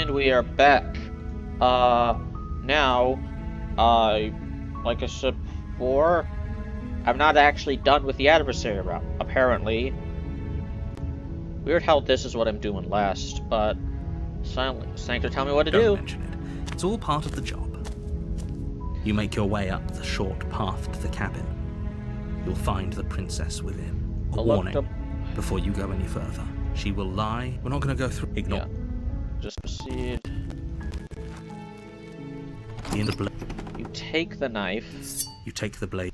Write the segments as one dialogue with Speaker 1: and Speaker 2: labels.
Speaker 1: And we are back. Now, like I said before, I'm not actually done with the adversary route, apparently. Weird how this is what I'm doing last, but Sanctor, tell me what to do.
Speaker 2: Don't mention it. It's all part of the job. You make your way up the short path to the cabin. You'll find the princess within. A warning, before you go any further. She will lie. We're not going to go through. Ignore.
Speaker 1: Yeah. Just proceed.
Speaker 2: In the blade.
Speaker 1: You take the knife.
Speaker 2: You take the blade.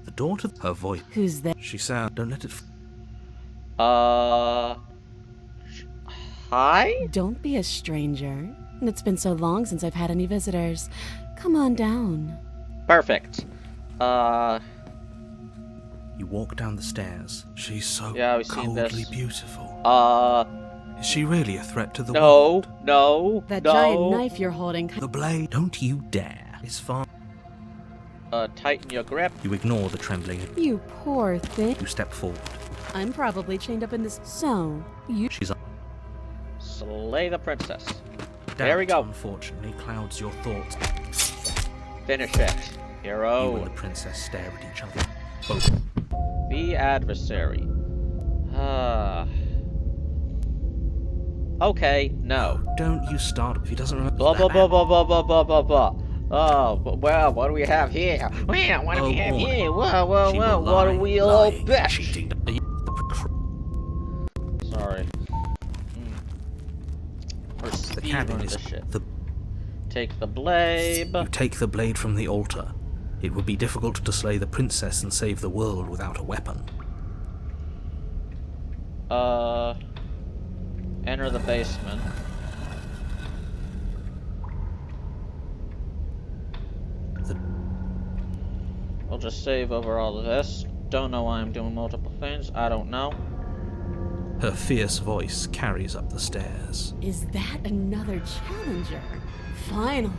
Speaker 2: The door to her voice.
Speaker 3: Who's there?
Speaker 2: She sound. Don't let it.
Speaker 1: Hi?
Speaker 3: Don't be a stranger. It's been so long since I've had any visitors. Come on down.
Speaker 1: Perfect.
Speaker 2: You walk down the stairs. She's so
Speaker 1: coldly
Speaker 2: beautiful. Is she really a threat to the world?
Speaker 1: No.
Speaker 3: That giant knife you're holding.
Speaker 2: The blade. Don't you dare. It's fine.
Speaker 1: Tighten your grip.
Speaker 2: You ignore the trembling.
Speaker 3: You poor thing.
Speaker 2: You step forward.
Speaker 3: I'm probably chained up in this. So, you.
Speaker 2: She's up.
Speaker 1: Slay the princess.
Speaker 2: Doubt,
Speaker 1: there we go.
Speaker 2: Unfortunately, clouds your thoughts.
Speaker 1: Finish it, hero.
Speaker 2: You and the princess stare at each other. Both.
Speaker 1: The adversary. Okay, no.
Speaker 2: Don't you start if he doesn't remember.
Speaker 1: Blah blah blah blah blah blah blah blah blah. Oh, well, what do we have here? Well, what do we have here? Well, what do we all bet? Sorry.
Speaker 2: The cabin is the.
Speaker 1: Take the blade.
Speaker 2: You take the blade from the altar. It would be difficult to slay the princess and save the world without a weapon.
Speaker 1: Enter the basement. We'll just save over all of this. Don't know why I'm doing multiple things. I don't know.
Speaker 2: Her fierce voice carries up the stairs.
Speaker 3: Is that another challenger? Finally.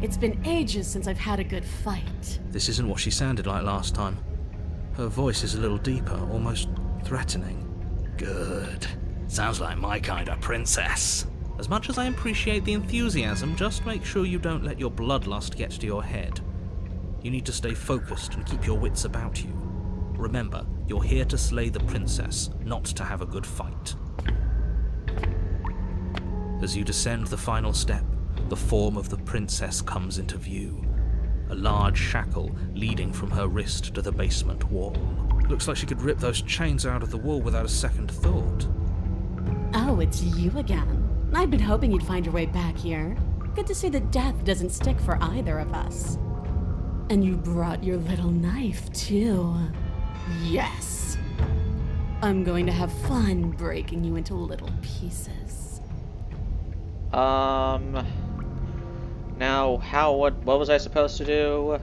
Speaker 3: It's been ages since I've had a good fight.
Speaker 2: This isn't what she sounded like last time. Her voice is a little deeper, almost threatening. Good. Sounds like my kind of princess. As much as I appreciate the enthusiasm, just make sure you don't let your bloodlust get to your head. You need to stay focused and keep your wits about you. Remember, you're here to slay the princess, not to have a good fight. As you descend the final step, the form of the princess comes into view. A large shackle leading from her wrist to the basement wall. Looks like she could rip those chains out of the wall without a second thought.
Speaker 3: Oh, it's you again. I'd been hoping you'd find your way back here. Good to see that death doesn't stick for either of us. And you brought your little knife, too. Yes. I'm going to have fun breaking you into little pieces.
Speaker 1: Now, what was I supposed to do?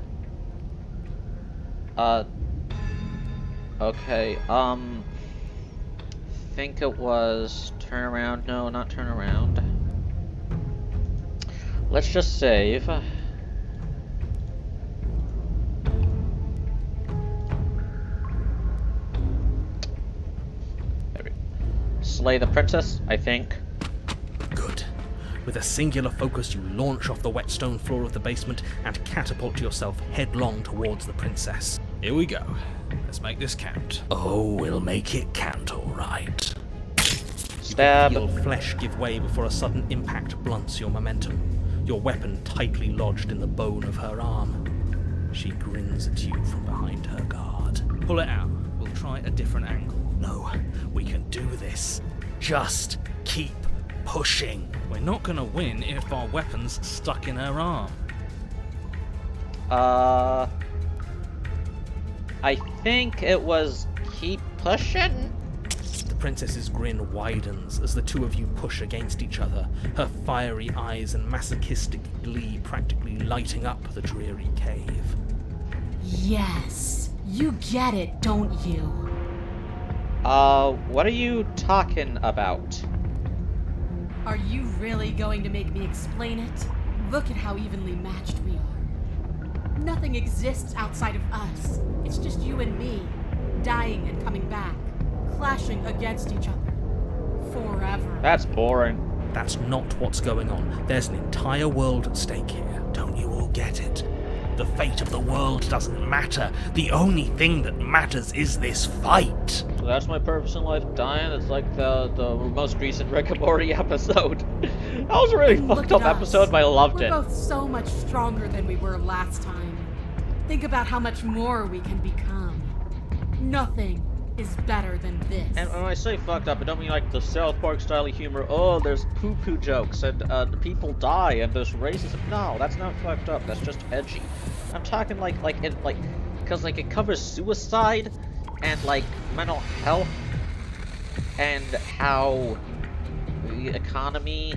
Speaker 1: Okay, think it was turn around. No, not turn around. Let's just save. Slay the princess, I think.
Speaker 2: Good. With a singular focus, you launch off the wet stone floor of the basement and catapult yourself headlong towards the princess. Here we go. Let's make this count. Oh, we'll make it count, all right.
Speaker 1: Stab.
Speaker 2: You feel flesh give way before a sudden impact blunts your momentum. Your weapon tightly lodged in the bone of her arm. She grins at you from behind her guard. Pull it out. We'll try a different angle. No, we can do this. Just keep pushing. We're not gonna win if our weapon's stuck in her arm.
Speaker 1: I think it was keep pushing.
Speaker 2: The princess's grin widens as the two of you push against each other, her fiery eyes and masochistic glee practically lighting up the dreary cave.
Speaker 3: Yes, you get it, don't you?
Speaker 1: What are you talking about?
Speaker 3: Are you really going to make me explain it? Look at how evenly matched we are. Nothing exists outside of us. It's just you and me, dying and coming back, clashing against each other. Forever.
Speaker 1: That's boring.
Speaker 2: That's not what's going on. There's an entire world at stake here. Don't you all get it? The fate of the world doesn't matter. The only thing that matters is this fight.
Speaker 1: So that's my purpose in life, dying. It's like the most recent Rick and Morty episode. That was a really fucked up episode, but I loved it.
Speaker 3: We're both so much stronger than we were last time. Think about how much more we can become. Nothing is better than this.
Speaker 1: And when I say fucked up, I don't mean like the South Park style of humor. Oh, there's poo-poo jokes and the people die and there's racism. No, that's not fucked up. That's just edgy. I'm talking like because like it covers suicide and like mental health and how the economy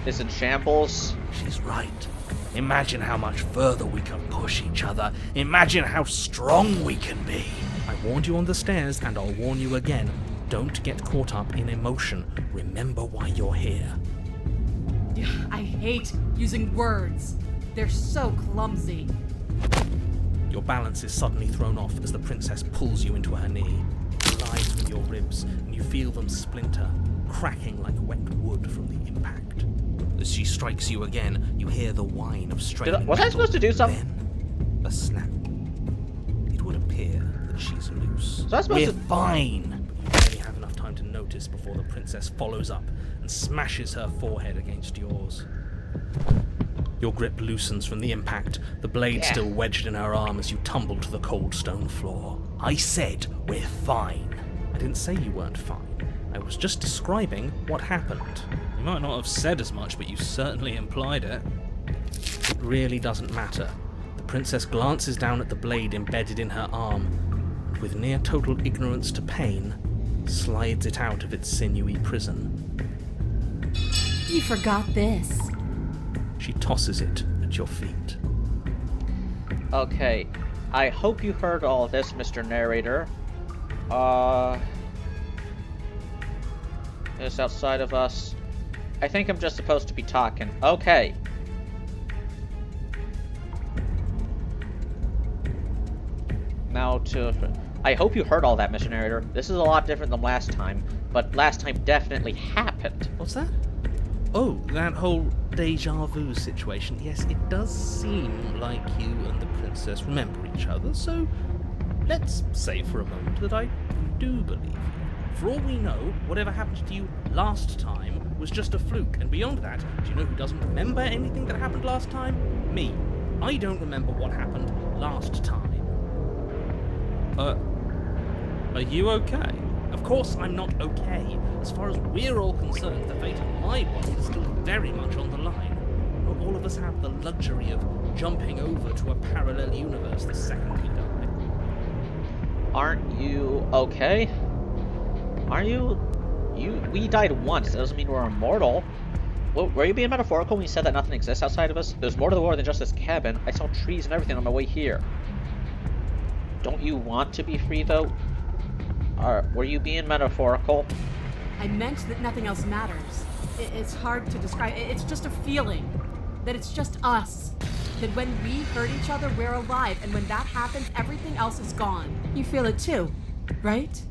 Speaker 1: is in shambles.
Speaker 2: She's right. Imagine how much further we can push each other. Imagine how strong we can be. I warned you on the stairs, and I'll warn you again. Don't get caught up in emotion. Remember why you're here.
Speaker 3: I hate using words. They're so clumsy.
Speaker 2: Your balance is suddenly thrown off as the princess pulls you into her knee. It glides with your ribs, and you feel them splinter, cracking like wet wood from the impact. As she strikes you again, you hear the whine of straining.
Speaker 1: Was I supposed to do something?
Speaker 2: Then, a snap. It would appear that she's loose.
Speaker 1: So
Speaker 2: We're fine! But you barely have enough time to notice before the princess follows up and smashes her forehead against yours. Your grip loosens from the impact, the blade still wedged in her arm as you tumble to the cold stone floor. I said we're fine. I didn't say you weren't fine. I was just describing what happened. You might not have said as much, but you certainly implied it. It really doesn't matter. The princess glances down at the blade embedded in her arm, and with near total ignorance to pain, slides it out of its sinewy prison.
Speaker 3: You forgot this.
Speaker 2: She tosses it at your feet.
Speaker 1: Okay, I hope you heard all this, Mr. Narrator. It's outside of us. I think I'm just supposed to be talking. Okay. Now I hope you heard all that, Mr. Narrator. This is a lot different than last time, but last time definitely happened.
Speaker 2: What's that? Oh, that whole deja vu situation. Yes, it does seem like you and the princess remember each other, so let's say for a moment that I do believe you. For all we know, whatever happened to you last time was just a fluke, and beyond that, do you know who doesn't remember anything that happened last time? Me. I don't remember what happened last time. Are you okay? Of course I'm not okay. As far as we're all concerned, the fate of my world is still very much on the line. Not all of us have the luxury of jumping over to a parallel universe the second we die.
Speaker 1: Aren't you okay? Aren't you? We died once. That doesn't mean we're immortal. Well, were you being metaphorical when you said that nothing exists outside of us? There's more to the world than just this cabin. I saw trees and everything on my way here. Don't you want to be free, though? Were you being metaphorical?
Speaker 3: I meant that nothing else matters. It's hard to describe. It's just a feeling. That it's just us. That when we hurt each other, we're alive. And when that happens, everything else is gone. You feel it too, right?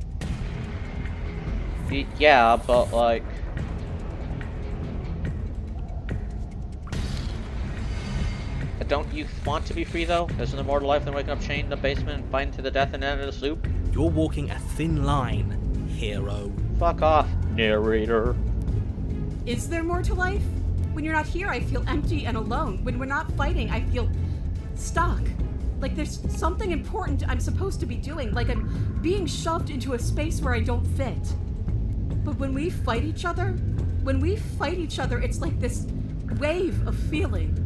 Speaker 1: Yeah, but like... Don't you want to be free, though? Isn't there more to life than waking up chained in the basement and fighting to the death and end of the soup?
Speaker 2: You're walking a thin line, hero.
Speaker 1: Fuck off, narrator.
Speaker 3: Is there more to life? When you're not here, I feel empty and alone. When we're not fighting, I feel stuck. Like there's something important I'm supposed to be doing. Like I'm being shoved into a space where I don't fit. But when we fight each other, it's like this wave of feeling.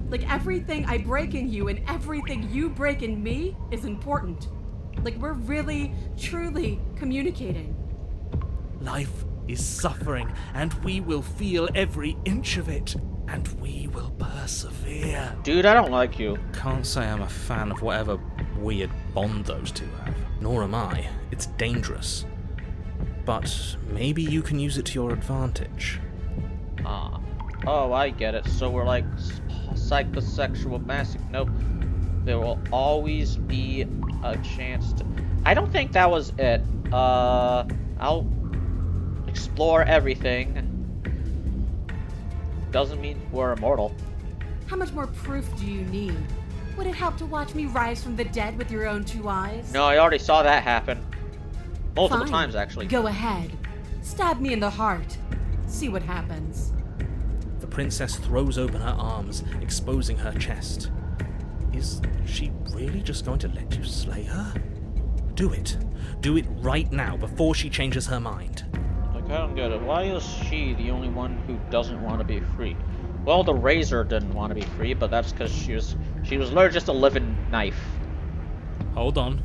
Speaker 3: Like everything I break in you and everything you break in me is important. Like we're really, truly communicating.
Speaker 2: Life is suffering, and we will feel every inch of it, and we will persevere.
Speaker 1: Dude, I don't like you.
Speaker 2: Can't say I'm a fan of whatever weird bond those two have. Nor am I. It's dangerous. But maybe you can use it to your advantage.
Speaker 1: Oh, I get it. So we're like psychosexual massive. Nope. There will always be a chance to... I don't think that was it. I'll explore explore everything doesn't mean we're immortal.
Speaker 3: How much more proof do you need? Would it help to watch me rise from the dead with your own 2 eyes?
Speaker 1: No, I already saw that happen. Multiple
Speaker 3: Fine.
Speaker 1: times, actually.
Speaker 3: Go ahead. Stab me in the heart. See what happens.
Speaker 2: The princess throws open her arms, exposing her chest. Is she really just going to let you slay her? Do it. Do it right now, before she changes her mind.
Speaker 1: Like, I don't get it. Why is she the only one who doesn't want to be free? Well, the Razor didn't want to be free, but that's because she was literally just a living knife.
Speaker 2: Hold on.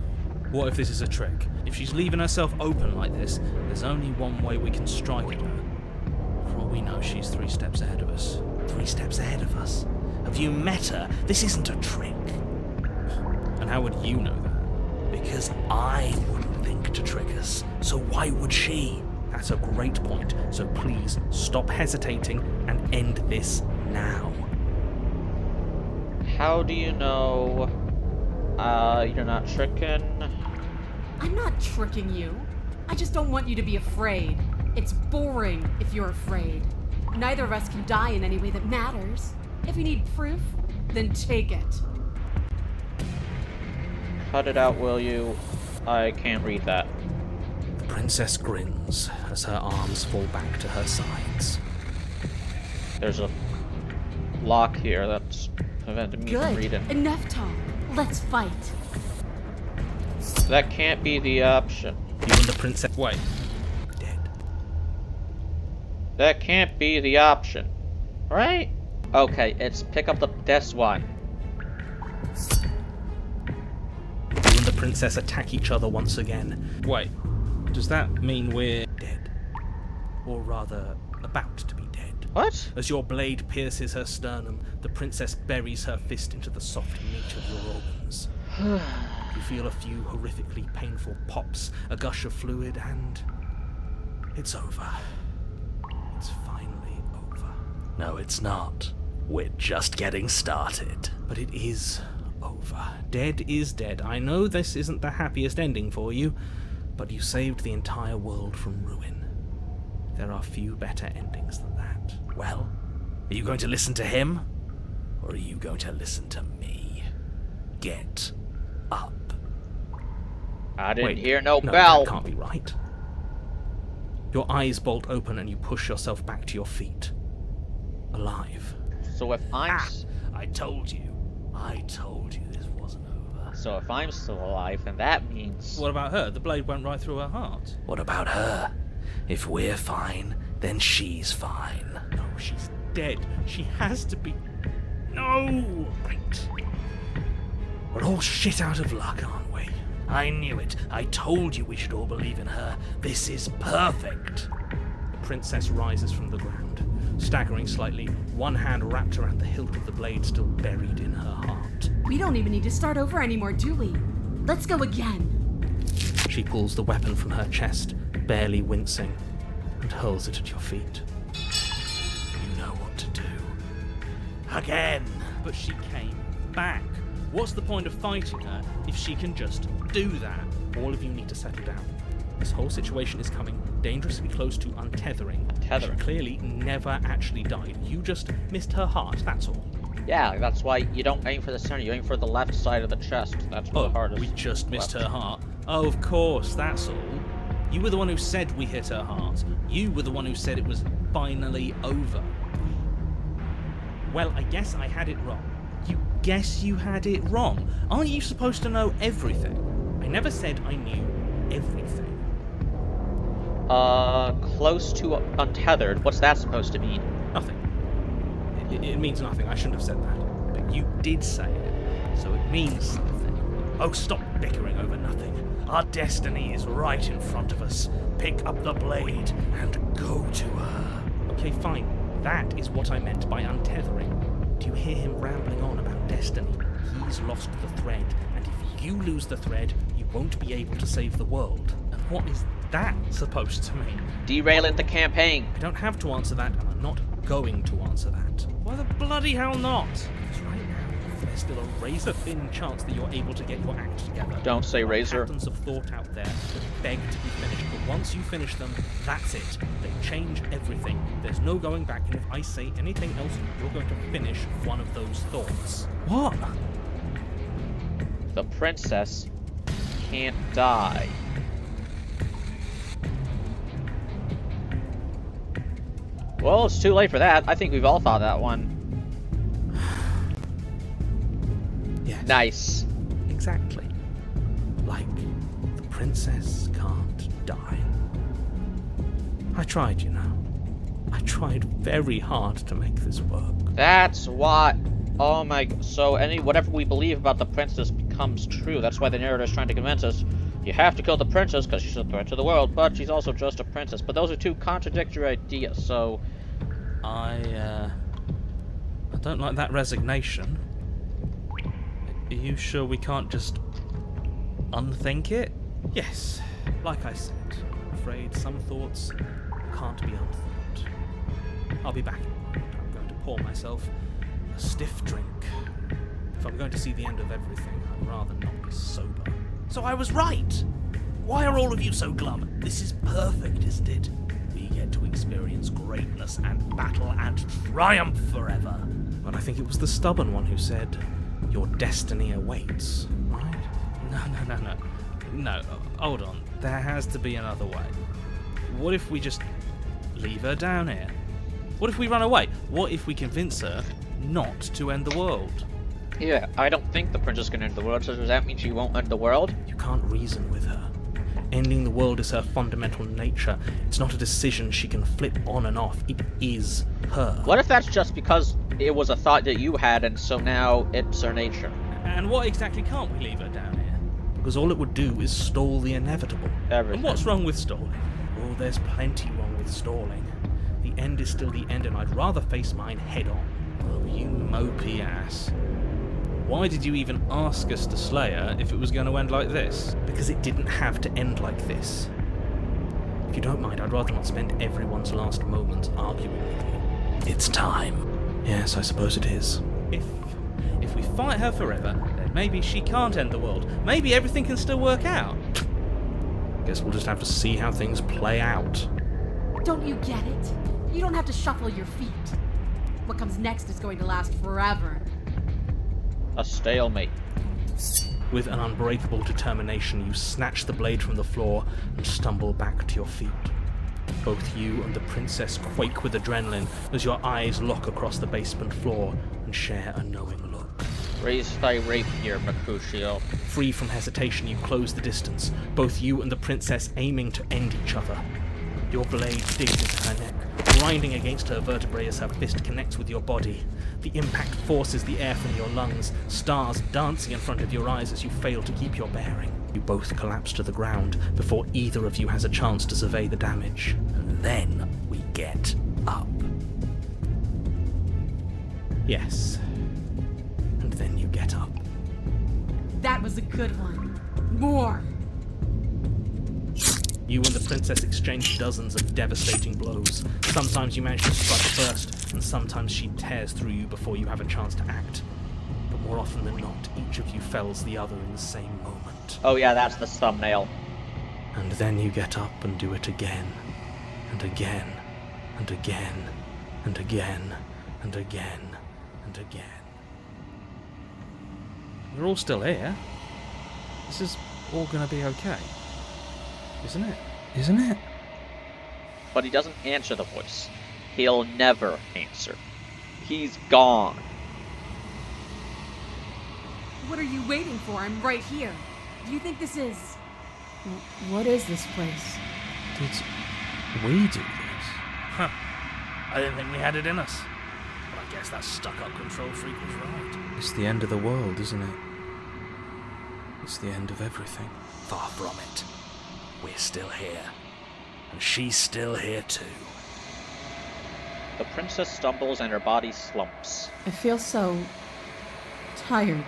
Speaker 2: What if this is a trick? If she's leaving herself open like this, there's only one way we can strike at her. For all we know, she's 3 steps ahead of us. 3 steps ahead of us? Have you met her? This isn't a trick. And how would you know that? Because I wouldn't think to trick us, so why would she? That's a great point, so please stop hesitating and end this now.
Speaker 1: How do you know you're not tricking?
Speaker 3: I'm not tricking you. I just don't want you to be afraid. It's boring if you're afraid. Neither of us can die in any way that matters. If you need proof, then take it.
Speaker 1: Cut it out, will you? I can't read that.
Speaker 2: The princess grins as her arms fall back to her sides.
Speaker 1: There's a lock here that's preventing me from
Speaker 3: Good.
Speaker 1: reading.
Speaker 3: Enough talk. Let's fight.
Speaker 1: That can't be the option.
Speaker 2: You and the princess... Wait. Dead.
Speaker 1: That can't be the option. Right? Okay, it's pick up this one.
Speaker 2: You and the princess attack each other once again. Wait. Does that mean we're dead? Or rather, about to be dead?
Speaker 1: What?
Speaker 2: As your blade pierces her sternum, the princess buries her fist into the soft meat of your organs. You feel a few horrifically painful pops, a gush of fluid, and it's over. It's finally over. No, it's not. We're just getting started. But it is over. Dead is dead. I know this isn't the happiest ending for you, but you saved the entire world from ruin. There are few better endings than that. Well, are you going to listen to him? Or are you going to listen to me? Get up.
Speaker 1: I didn't
Speaker 2: Wait,
Speaker 1: hear no
Speaker 2: no,
Speaker 1: bell.
Speaker 2: that can't be right. Your eyes bolt open and you push yourself back to your feet. Alive.
Speaker 1: So if I'm
Speaker 2: I told you this wasn't over.
Speaker 1: so if I'm still alive, then that means
Speaker 2: What about her? The blade went right through her heart. What about her? If we're fine, then she's fine. No, she's dead. She has to be... No! Right. We're all shit out of luck, aren't we? I knew it. I told you we should all believe in her. This is perfect. The princess rises from the ground, staggering slightly, one hand wrapped around the hilt of the blade still buried in her heart.
Speaker 3: We don't even need to start over anymore, do we? Let's go again.
Speaker 2: She pulls the weapon from her chest, barely wincing, and hurls it at your feet. You know what to do. Again! But she came back. What's the point of fighting her if she can just do that? All of you need to settle down. This whole situation is coming dangerously close to untethering. She clearly never actually died. You just missed her heart, that's all.
Speaker 1: yeah, that's why you don't aim for the center, you aim for the left side of the chest. That's where the heart is.
Speaker 2: We just missed
Speaker 1: left.
Speaker 2: her heart. Oh, of course, that's all. You were the one who said we hit her heart. You were the one who said it was finally over. Well, I guess I had it wrong. You guess you had it wrong? Aren't you supposed to know everything? I never said I knew everything.
Speaker 1: Close to untethered. What's that supposed to mean?
Speaker 2: Nothing. It means nothing. I shouldn't have said that. But you did say it, so it means something. Oh, stop bickering over nothing. Our destiny is right in front of us. Pick up the blade and go to her. Okay, fine. That is what I meant by untethering. Do you hear him rambling on about destiny? He's lost the thread, and if you lose the thread, you won't be able to save the world. And what is that supposed to mean?
Speaker 1: Derailing the campaign.
Speaker 2: I don't have to answer that, and I'm not going to answer that. Why the bloody hell not? Because right now, there's still a razor-thin chance that you're able to get your act together.
Speaker 1: Don't say
Speaker 2: There are
Speaker 1: razor.
Speaker 2: patterns of thought out there that beg to be finished, but once you finish them, that's it. They change everything. There's no going back, and if I say anything else, you're going to finish one of those thoughts. What?
Speaker 1: The princess can't die. Well, it's too late for that. I think we've all thought that one.
Speaker 2: Yes.
Speaker 1: Nice.
Speaker 2: Exactly. Like, the princess can't die. I tried, you know. I tried very hard to make this work.
Speaker 1: That's what. Oh my. So whatever we believe about the princess becomes true. That's why the narrator's trying to convince us you have to kill the princess because she's a threat to the world, but she's also just a princess. But those are two contradictory ideas. So
Speaker 2: I don't like that resignation. Are you sure we can't just unthink it? Yes, like I said, I'm afraid some thoughts can't be unthought. I'll be back. I'm going to pour myself a stiff drink. If I'm going to see the end of everything, I'd rather not be sober. So I was right! Why are all of you so glum? This is perfect, isn't it? We get to experience greatness and battle and triumph forever. But I think it was the stubborn one who said, your destiny awaits, right? No, hold on. There has to be another way. What if we just leave her down here? What if we run away? What if we convince her not to end the world?
Speaker 1: yeah, I don't think the princess can end the world. So does that mean she won't end the world?
Speaker 2: You can't reason with her. Ending the world is her fundamental nature. It's not a decision she can flip on and off. It is her.
Speaker 1: What if that's just because it was a thought that you had, and so now it's her nature?
Speaker 2: And what exactly can't we leave her down here? Because all it would do is stall the inevitable.
Speaker 1: Everything.
Speaker 2: And what's wrong with stalling? Oh, there's plenty wrong with stalling. The end is still the end, and I'd rather face mine head on. Oh, you mopey ass. Why did you even ask us to slay her if it was going to end like this? Because it didn't have to end like this. If you don't mind, I'd rather not spend everyone's last moments arguing with you. It's time. Yes, I suppose it is. If we fight her forever, then maybe she can't end the world. Maybe everything can still work out. Guess we'll just have to see how things play out.
Speaker 3: Don't you get it? You don't have to shuffle your feet. What comes next is going to last forever.
Speaker 1: A stalemate.
Speaker 2: With an unbreakable determination, you snatch the blade from the floor and stumble back to your feet. Both you and the princess quake with adrenaline as your eyes lock across the basement floor and share a knowing look.
Speaker 1: Raise thy rapier, Mercutio.
Speaker 2: Free from hesitation, you close the distance, both you and the princess aiming to end each other. Your blade digs into her neck, grinding against her vertebrae as her fist connects with your body. The impact forces the air from your lungs, stars dancing in front of your eyes as you fail to keep your bearing. You both collapse to the ground before either of you has a chance to survey the damage. And then we get up. Yes. And then you get up.
Speaker 3: That was a good one. More!
Speaker 2: You and the princess exchange dozens of devastating blows. Sometimes you manage to strike first, and sometimes she tears through you before you have a chance to act. But more often than not, each of you fells the other in the same moment.
Speaker 1: Oh yeah, that's the thumbnail.
Speaker 2: And then you get up and do it again, and again, and again, and again, and again, and again. We're all still here. This is all gonna be okay. Isn't it? Isn't it?
Speaker 1: But he doesn't answer the voice. He'll never answer. He's gone.
Speaker 3: What are you waiting for? I'm right here. Do you think this is... What is this place?
Speaker 2: Did we do this? Huh. I didn't think we had it in us. But I guess that stuck-up control freak was right. It's the end of the world, isn't it? It's the end of everything. Far from it. We're still here. And she's still here too.
Speaker 1: The princess stumbles and her body slumps.
Speaker 3: I feel so... tired.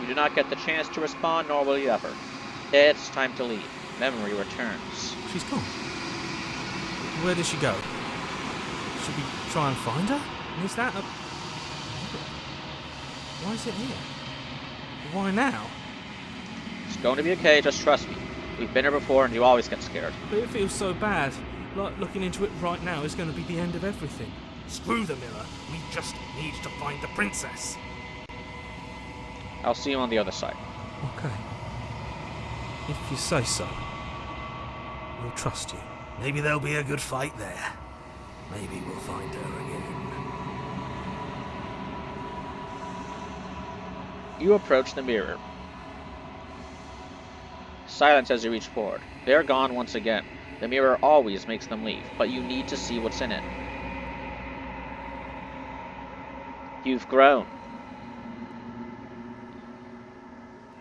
Speaker 1: You do not get the chance to respond, nor will you ever. It's time to leave. Memory returns.
Speaker 2: She's gone. Where did she go? Should we try and find her? And is that a... Why is it here? Why now?
Speaker 1: It's going to be okay, just trust me. We've been here before and you always get scared.
Speaker 2: But it feels so bad. Like looking into it right now is going to be the end of everything.
Speaker 4: Screw the mirror. We just need to find the princess.
Speaker 1: I'll see you on the other side.
Speaker 2: Okay. If you say so. We'll trust you.
Speaker 4: Maybe there'll be a good fight there. Maybe we'll find her again.
Speaker 1: You approach the mirror. Silence as you reach forward. They're gone once again. The mirror always makes them leave, but you need to see what's in it. You've grown.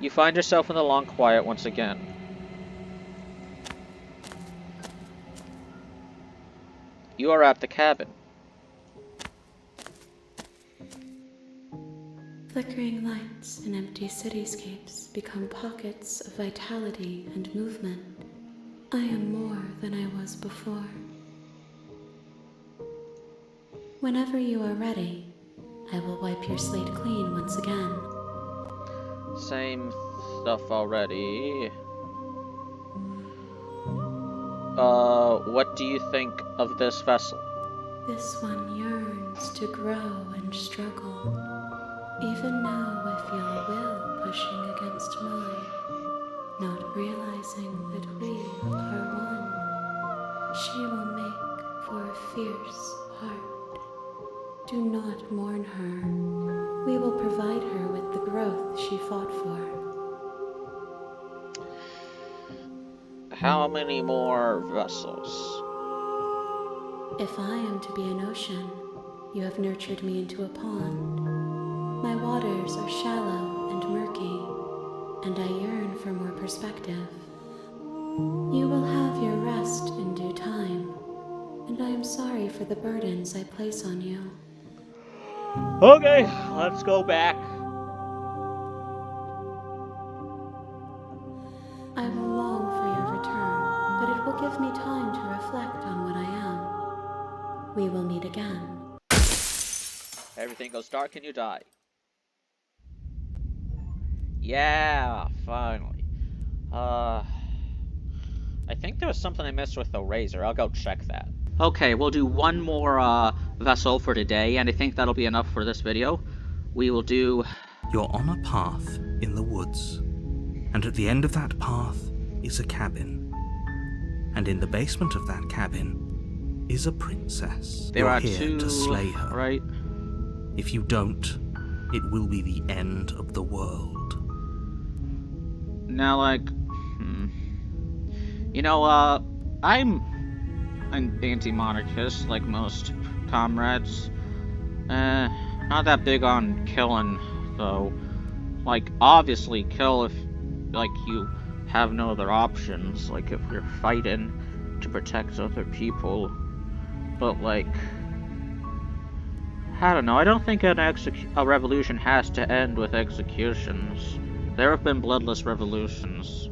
Speaker 1: You find yourself in the long quiet once again. You are at the cabin.
Speaker 3: Flickering lights and empty cityscapes become pockets of vitality and movement. I am more than I was before. Whenever you are ready, I will wipe your slate clean once again.
Speaker 1: Same stuff already. What do you think of this vessel?
Speaker 3: This one yearns to grow and struggle. Even now I feel a will pushing against mine, not realizing that we are one. She will make for a fierce heart. Do not mourn her. We will provide her with the growth she fought for.
Speaker 1: How many more vessels?
Speaker 3: If I am to be an ocean, you have nurtured me into a pond. My waters are shallow and murky, and I yearn for more perspective. You will have your rest in due time, and I am sorry for the burdens I place on you.
Speaker 1: Okay, let's go back.
Speaker 3: I will long for your return, but it will give me time to reflect on what I am. We will meet again.
Speaker 1: Everything goes dark and you die. Yeah, finally. I think there was something I missed with the Razor. I'll go check that. Okay, we'll do one more vessel for today, and I think that'll be enough for this video. We will do...
Speaker 2: You're on a path in the woods, and at the end of that path is a cabin. And in the basement of that cabin is a princess.
Speaker 1: There
Speaker 2: You're
Speaker 1: are
Speaker 2: here
Speaker 1: two,
Speaker 2: to slay her.
Speaker 1: right?
Speaker 2: If you don't, it will be the end of the world.
Speaker 1: Now, like... You know, I'm an anti-monarchist, like most comrades. Not that big on killing, though. Like, obviously kill if, like, you have no other options. Like, if you're fighting to protect other people. But, like... I don't know, I don't think a revolution has to end with executions. There have been bloodless revolutions.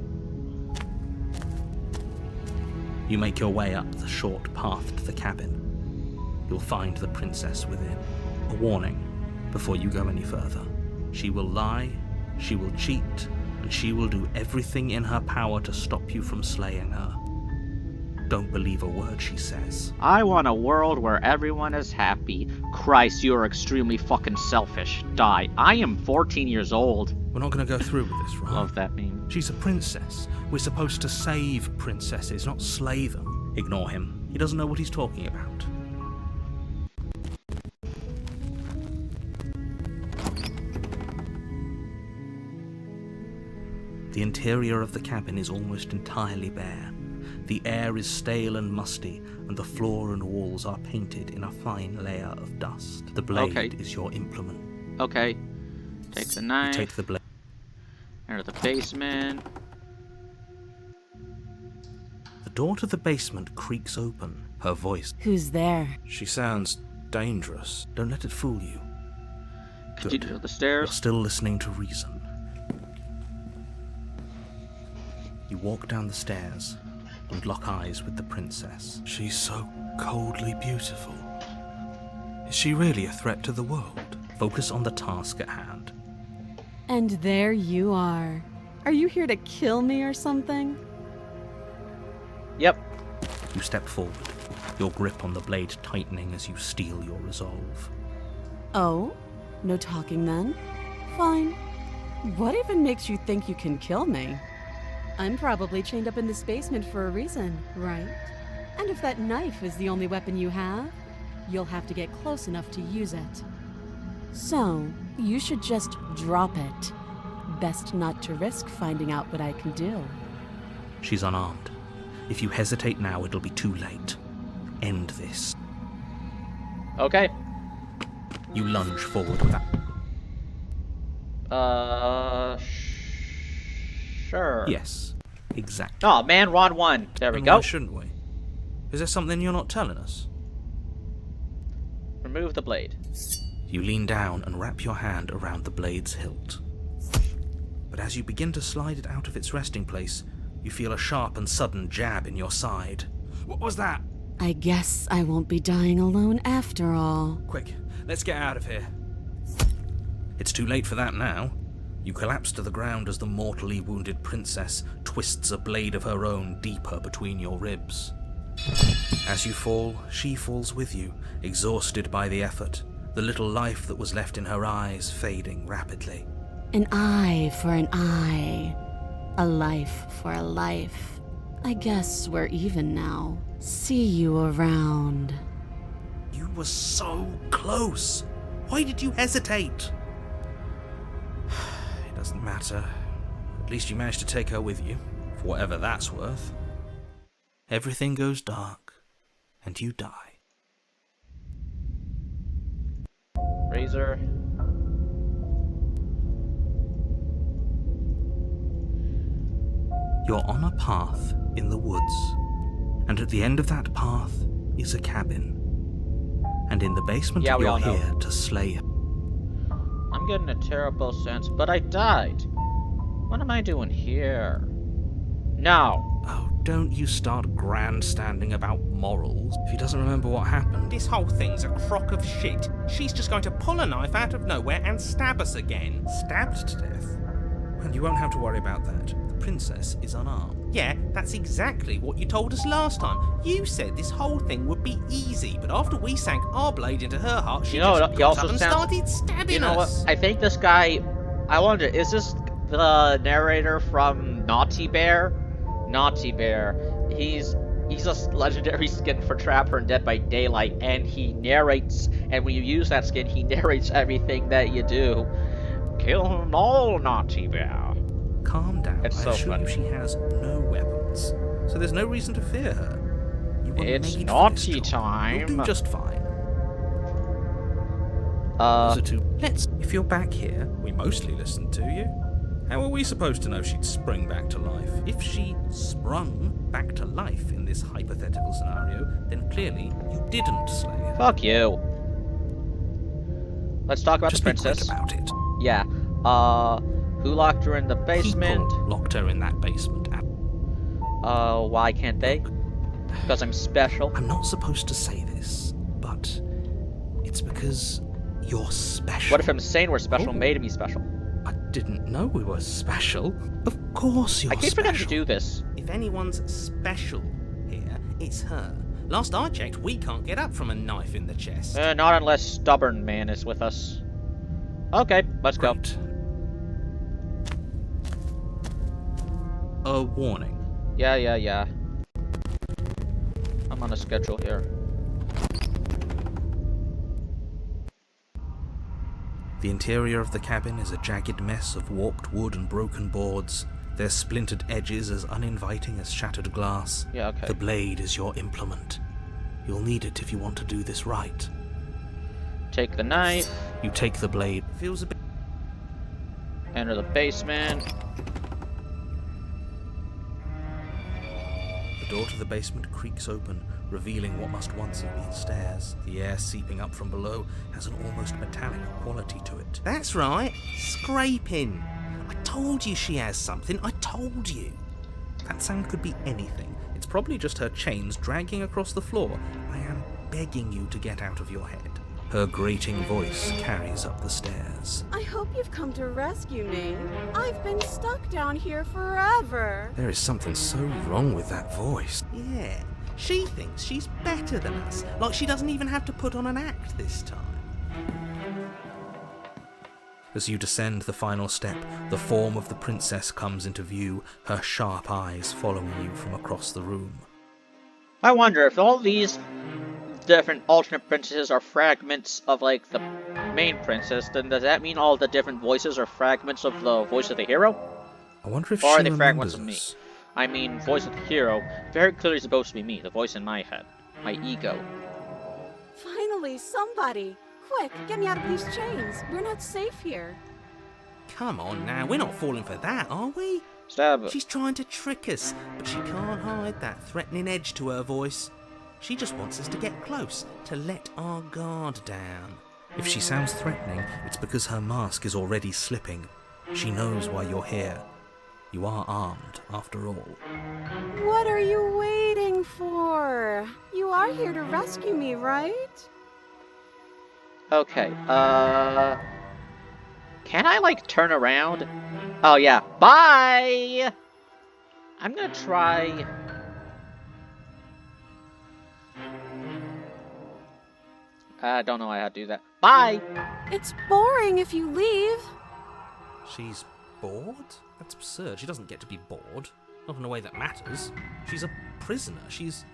Speaker 2: You make your way up the short path to the cabin. You'll find the princess within. A warning before you go any further. She will lie, she will cheat, and she will do everything in her power to stop you from slaying her. Don't believe a word she says.
Speaker 1: I want a world where everyone is happy. Christ, you're extremely fucking selfish. Die. I am 14 years old.
Speaker 2: We're not going to go through with this, right?
Speaker 1: Love that meme.
Speaker 2: She's a princess. We're supposed to save princesses, not slay them. Ignore him. He doesn't know what he's talking about. The interior of the cabin is almost entirely bare. The air is stale and musty, and the floor and walls are painted in a fine layer of dust. The blade is your implement.
Speaker 1: Okay. Take the knife.
Speaker 2: You take the blade.
Speaker 1: Enter the basement.
Speaker 2: The door to the basement creaks open. Her voice.
Speaker 3: Who's there?
Speaker 2: She sounds dangerous. Don't let it fool you.
Speaker 1: Continue to the
Speaker 2: You're
Speaker 1: stairs.
Speaker 2: still listening to reason. You walk down the stairs and lock eyes with the princess.
Speaker 4: She's so coldly beautiful. Is she really a threat to the world?
Speaker 2: Focus on the task at hand.
Speaker 3: And there you are. Are you here to kill me or something?
Speaker 1: Yep.
Speaker 2: You step forward, your grip on the blade tightening as you steel your resolve.
Speaker 3: Oh? No talking then? Fine. What even makes you think you can kill me? I'm probably chained up in this basement for a reason, right? And if that knife is the only weapon you have, you'll have to get close enough to use it. So, you should just drop it. Best not to risk finding out what I can do.
Speaker 2: She's unarmed. If you hesitate now, it'll be too late. End this.
Speaker 1: Okay.
Speaker 2: You lunge forward with that.
Speaker 1: Sure.
Speaker 2: Yes, exactly.
Speaker 1: Oh man, Ron won. There we
Speaker 2: And
Speaker 1: go.
Speaker 2: why shouldn't we? Is there something you're not telling us?
Speaker 1: Remove the blade.
Speaker 2: You lean down and wrap your hand around the blade's hilt. But as you begin to slide it out of its resting place, you feel a sharp and sudden jab in your side.
Speaker 4: What was that?
Speaker 3: I guess I won't be dying alone after all.
Speaker 4: Quick, let's get out of here.
Speaker 2: It's too late for that now. You collapse to the ground as the mortally wounded princess twists a blade of her own deeper between your ribs. As you fall, she falls with you, exhausted by the effort, the little life that was left in her eyes fading rapidly.
Speaker 3: An eye for an eye. A life for a life. I guess we're even now. See you around.
Speaker 2: You were so close. Why did you hesitate? It doesn't matter. At least you managed to take her with you, for whatever that's worth. Everything goes dark, and you die.
Speaker 1: Razor.
Speaker 2: You're on a path in the woods, and at the end of that path is a cabin. And in the basement
Speaker 1: Yeah, we
Speaker 2: you're
Speaker 1: all know.
Speaker 2: here to slay her.
Speaker 1: I'm getting a terrible sense, but I died. What am I doing here? No.
Speaker 2: Oh, don't you start grandstanding about morals. If he doesn't remember what happened.
Speaker 5: This whole thing's a crock of shit. She's just going to pull a knife out of nowhere and stab us again.
Speaker 2: Stabbed to death. And you won't have to worry about that. The princess is unarmed.
Speaker 5: Yeah, that's exactly what you told us last time. You said this whole thing would be easy, but after we sank our blade into her heart, she
Speaker 1: You know
Speaker 5: just
Speaker 1: what, he
Speaker 5: got
Speaker 1: also
Speaker 5: up and
Speaker 1: sounds-
Speaker 5: started stabbing
Speaker 1: You know
Speaker 5: us.
Speaker 1: what? I think this guy... I wonder, is this the narrator from Naughty Bear? Naughty Bear. He's a legendary skin for Trapper in Dead by Daylight, and he narrates, and when you use that skin, he narrates everything that you do. Kill them all, Naughty Bear.
Speaker 2: Calm down.
Speaker 1: It's
Speaker 2: I
Speaker 1: so
Speaker 2: assure
Speaker 1: funny.
Speaker 2: you she has no weapons. So there's no reason to fear her. You were
Speaker 1: It's
Speaker 2: made for
Speaker 1: naughty
Speaker 2: this job.
Speaker 1: time.
Speaker 2: You'll do just fine. Those are two. If you're back here,
Speaker 5: We mostly listened to you. How are we supposed to know she'd spring back to life?
Speaker 2: if she sprung back to life in this hypothetical scenario, then clearly you didn't slay her.
Speaker 1: Fuck you. Let's talk about
Speaker 2: Just
Speaker 1: the
Speaker 2: be quick
Speaker 1: princess.
Speaker 2: about it.
Speaker 1: Yeah. Who locked her in the basement?
Speaker 2: People locked her in that basement.
Speaker 1: Why can't they? Because I'm special.
Speaker 2: I'm not supposed to say this, but it's because you're special.
Speaker 1: What if I'm saying we're special
Speaker 2: Oh.
Speaker 1: made me special?
Speaker 2: I didn't know we were special. Of course you're
Speaker 1: I keep forgetting to
Speaker 2: special.
Speaker 1: do this.
Speaker 5: If anyone's special here, it's her. Last I checked, we can't get up from a knife in the chest.
Speaker 1: Not unless Stubborn Man is with us. Okay, let's go.
Speaker 2: Great. A warning.
Speaker 1: Yeah. I'm on a schedule here.
Speaker 2: The interior of the cabin is a jagged mess of warped wood and broken boards, their splintered edges as uninviting as shattered glass.
Speaker 1: Yeah, okay.
Speaker 2: The blade is your implement. You'll need it if you want to do this right.
Speaker 1: Take the knife,
Speaker 2: You take the blade.
Speaker 5: Feels a bit...
Speaker 1: enter the basement.
Speaker 2: The door to the basement creaks open, revealing what must once have been stairs. The air seeping up from below has an almost metallic quality to it.
Speaker 5: That's right, scraping. I told you she has something, I told you.
Speaker 2: That sound could be anything. It's probably just her chains dragging across the floor. I am begging you to get out of your head. Her grating voice carries up the stairs.
Speaker 3: I hope you've come to rescue me. I've been stuck down here forever.
Speaker 2: There is something so wrong with that voice.
Speaker 5: Yeah, she thinks she's better than us. Like she doesn't even have to put on an act this time.
Speaker 2: As you descend the final step, the form of the princess comes into view, her sharp eyes following you from across the room.
Speaker 1: I wonder if all these different alternate princesses are fragments of, like, the main princess, then does that mean all the different voices are fragments of the voice of the hero?
Speaker 2: I wonder if
Speaker 1: Or
Speaker 2: she
Speaker 1: are they fragments of me?
Speaker 2: remembers.
Speaker 1: I mean, voice of the hero, very clearly supposed to be me, the voice in my head. My ego.
Speaker 3: Finally, somebody. Quick, get me out of these chains. We're not safe here.
Speaker 5: Come on now, we're not falling for that, are we?
Speaker 1: Stab it.
Speaker 5: She's trying to trick us, but she can't hide that threatening edge to her voice. She just wants us to get close, to let our guard down.
Speaker 2: If she sounds threatening, it's because her mask is already slipping. She knows why you're here. You are armed, after all.
Speaker 3: What are you waiting for? You are here to rescue me, right?
Speaker 1: Okay, can I, like, turn around? Oh, yeah. Bye! I'm gonna try... I don't know how to do that. Bye!
Speaker 3: It's boring if you leave.
Speaker 2: She's bored? That's absurd. She doesn't get to be bored. Not in a way that matters. She's a prisoner. She's...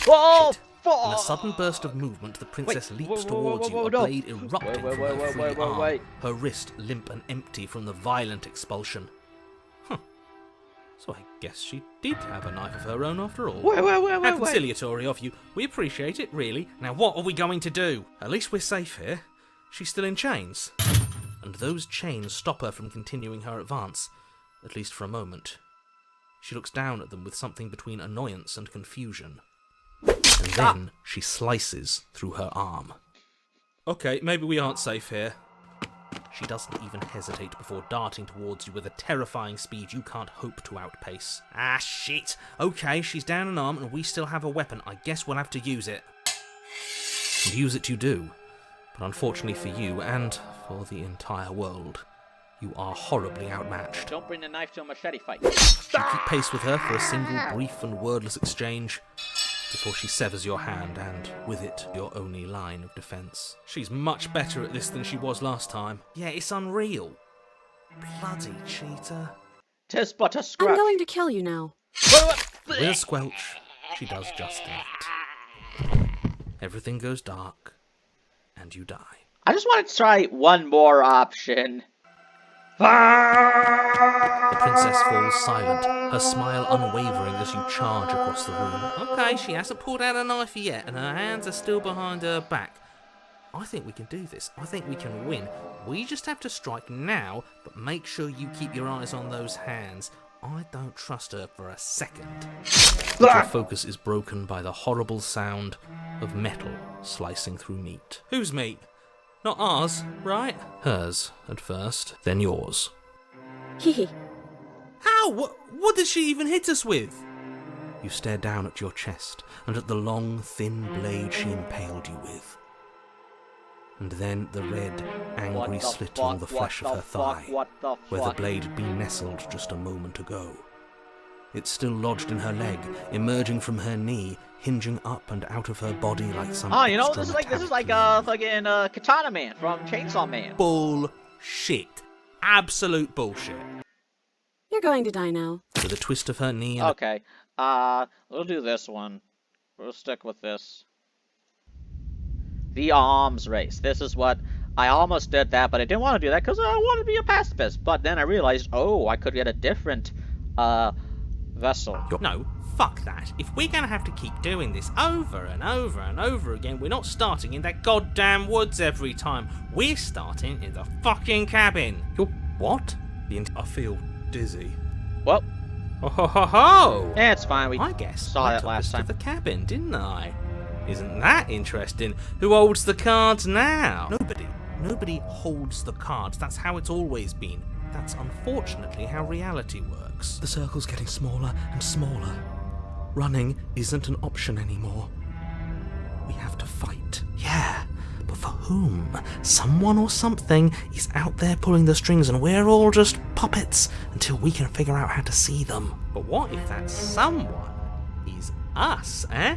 Speaker 1: Whoa!
Speaker 2: Shit. In a sudden burst of movement, the princess leaps towards you, a
Speaker 1: no.
Speaker 2: blade erupting from her free arm, her wrist limp and empty from the violent expulsion. Huh. So I guess she did have a knife of her own after all. How conciliatory of you. We appreciate it, really. Now what are we going to do? At least we're safe here. She's still in chains. And those chains stop her from continuing her advance, at least for a moment. She looks down at them with something between annoyance and confusion. And then she slices through her arm. Okay, maybe we aren't safe here. She doesn't even hesitate before darting towards you with a terrifying speed you can't hope to outpace. Ah, shit! Okay, she's down an arm and we still have a weapon. I guess we'll have to use it. And use it you do. But unfortunately for you, and for the entire world, you are horribly outmatched.
Speaker 1: Don't bring the knife to a machete fight.
Speaker 2: You keep pace with her for a single brief and wordless exchange before she severs your hand and, with it, your only line of defence. She's much better at this than she was last time. Yeah, it's unreal. Bloody cheater.
Speaker 1: 'Tis but a scratch.
Speaker 3: I'm going to kill you now.
Speaker 2: With a squelch, she does just that. Everything goes dark, and you die.
Speaker 1: I just want to try one more option.
Speaker 2: The princess falls silent, her smile unwavering as you charge across the room.
Speaker 5: Okay, she hasn't pulled out a knife yet, and her hands are still behind her back.
Speaker 2: I think we can do this. I think we can win.
Speaker 5: We just have to strike now, but make sure you keep your eyes on those hands.
Speaker 2: I don't trust her for a second. But your focus is broken by the horrible sound of metal slicing through meat.
Speaker 5: Whose meat? Not ours, right?
Speaker 2: Hers, at first, then yours.
Speaker 3: Hehe.
Speaker 5: How? What did she even hit us with?
Speaker 2: You stare down at your chest and at the long, thin blade she impaled you with. And then the red, angry slit along the flesh of her thigh, where the blade had been nestled just a moment ago. It's still lodged in her leg, emerging from her knee, hinging up and out of her body like some
Speaker 1: Oh, you know,
Speaker 2: extra
Speaker 1: this is like
Speaker 2: metallic
Speaker 1: fucking Katana Man from Chainsaw Man.
Speaker 5: Bullshit. Absolute bullshit.
Speaker 3: You're going to die now.
Speaker 2: with a twist of her knee and
Speaker 1: Okay, we'll do this one. We'll stick with this. The arms race. This is what... I almost did that, but I didn't want to do that because I wanted to be a pacifist. But then I realized, oh, I could get a different, vessel.
Speaker 5: No, fuck that. If we're gonna have to keep doing this over and over and over again, we're not starting in that goddamn woods every time. We're starting in the fucking cabin.
Speaker 2: You're what? I feel dizzy.
Speaker 1: Well,
Speaker 5: Oh ho ho ho!
Speaker 1: yeah, it's fine. We
Speaker 5: I guess
Speaker 1: saw
Speaker 5: I
Speaker 1: that
Speaker 5: took
Speaker 1: last
Speaker 5: us
Speaker 1: time.
Speaker 5: to the cabin, didn't I? Isn't that interesting? Who holds the cards now?
Speaker 2: Nobody holds the cards. That's how it's always been. That's unfortunately how reality works.
Speaker 4: The circle's getting smaller and smaller. Running isn't an option anymore. We have to fight.
Speaker 2: Yeah, but for whom? Someone or something is out there pulling the strings and we're all just puppets until we can figure out how to see them. But what if that someone is us, eh?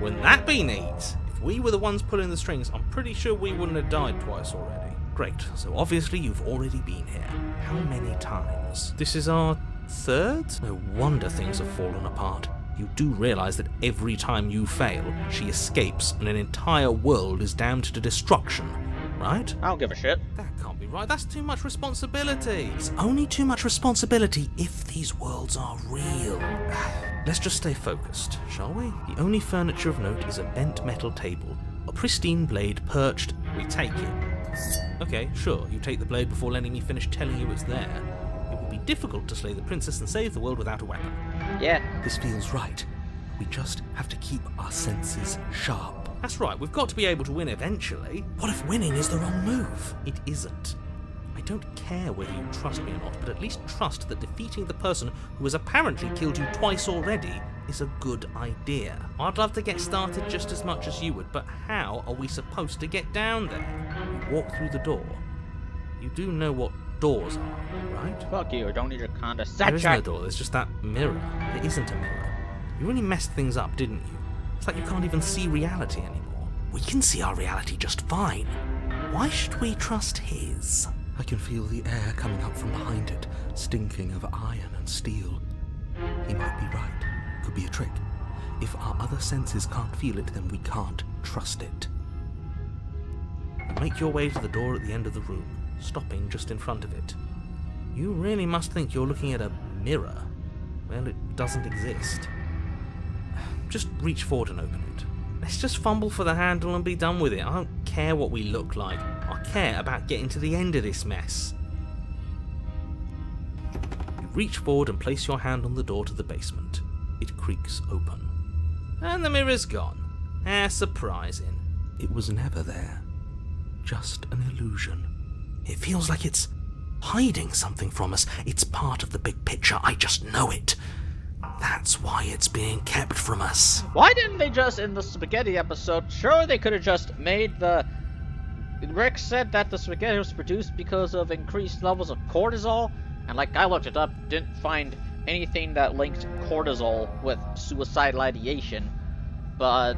Speaker 2: Wouldn't that be neat? If we were the ones pulling the strings, I'm pretty sure we wouldn't have died twice already. Great, so obviously you've already been here. How many times? This is our third? No wonder things have fallen apart. You do realise that every time you fail, she escapes and an entire world is damned to destruction, right?
Speaker 1: I don't give a shit.
Speaker 2: That can't be right, that's too much responsibility. It's only too much responsibility if these worlds are real. Let's just stay focused, shall we? The only furniture of note is a bent metal table, a pristine blade perched. We take it. Okay, sure, you take the blade before letting me finish telling you it's there. It will be difficult to slay the princess and save the world without a weapon.
Speaker 1: Yeah.
Speaker 4: This feels right. We just have to keep our senses sharp.
Speaker 2: That's right, we've got to be able to win eventually.
Speaker 4: What if winning is the wrong move?
Speaker 2: It isn't. I don't care whether you trust me or not, but at least trust that defeating the person who has apparently killed you twice already is a good idea. I'd love to get started just as much as you would, but how are we supposed to get down there? You walk through the door. You do know what doors are, right?
Speaker 1: Fuck you, I don't need your
Speaker 2: There
Speaker 1: condescension.
Speaker 2: is no door, there's just that mirror. There isn't a mirror. You really messed things up, didn't you? It's like you can't even see reality anymore. We can see our reality just fine. Why should we trust his?
Speaker 4: I can feel the air coming up from behind it, stinking of iron and steel. He might be right. Could be a trick. If our other senses can't feel it, then we can't trust it.
Speaker 2: Make your way to the door at the end of the room, stopping just in front of it. You really must think you're looking at a mirror. Well, it doesn't exist. Just reach forward and open it. Let's just fumble for the handle and be done with it. I don't care what we look like. I care about getting to the end of this mess. You reach forward and place your hand on the door to the basement. It creaks open. And the mirror's gone. How surprising.
Speaker 4: It was never there. Just an illusion.
Speaker 2: It feels like it's hiding something from us. It's part of the big picture. I just know it. That's why it's being kept from us.
Speaker 1: Why didn't they just, in the spaghetti episode, sure they could have just made the... Rick said that the spaghetti was produced because of increased levels of cortisol, and like I looked it up, didn't find anything that linked cortisol with suicidal ideation, but,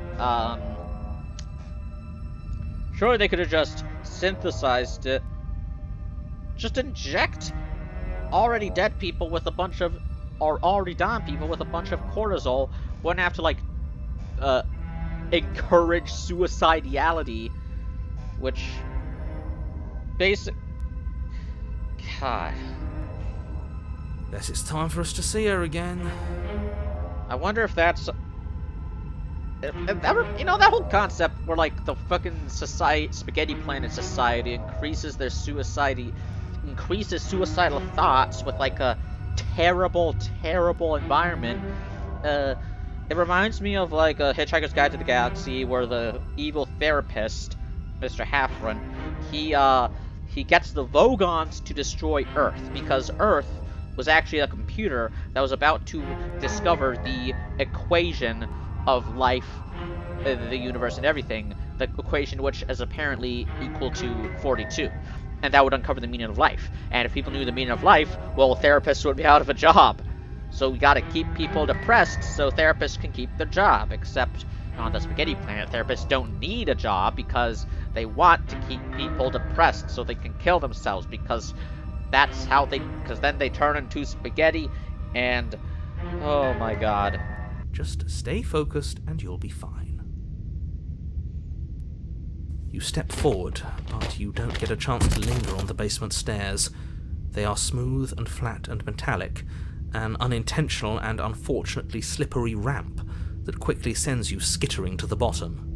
Speaker 1: sure they could have just synthesized it. Just inject already dead people with a bunch of, or already dying people with a bunch of cortisol. Wouldn't have to, like, encourage suicidality, which, God.
Speaker 2: Guess it's time for us to see her again.
Speaker 1: I wonder if that's... that whole concept where, like, the fucking Spaghetti Planet Society increases suicidal thoughts with, like, a terrible environment. It reminds me of, like, a Hitchhiker's Guide to the Galaxy, where the evil therapist, Mr. Halfrun, he gets the Vogons to destroy Earth, because Earth was actually a computer that was about to discover the equation of life, the universe, and everything. The equation which is apparently equal to 42. And that would uncover the meaning of life. And if people knew the meaning of life, well, therapists would be out of a job. So we gotta keep people depressed so therapists can keep their job. Except on the Spaghetti Planet, therapists don't need a job because they want to keep people depressed so they can kill themselves, because that's how because then they turn into spaghetti, and oh my god.
Speaker 2: Just stay focused and you'll be fine. You step forward, but you don't get a chance to linger on the basement stairs. They are smooth and flat and metallic, an unintentional and unfortunately slippery ramp that quickly sends you skittering to the bottom.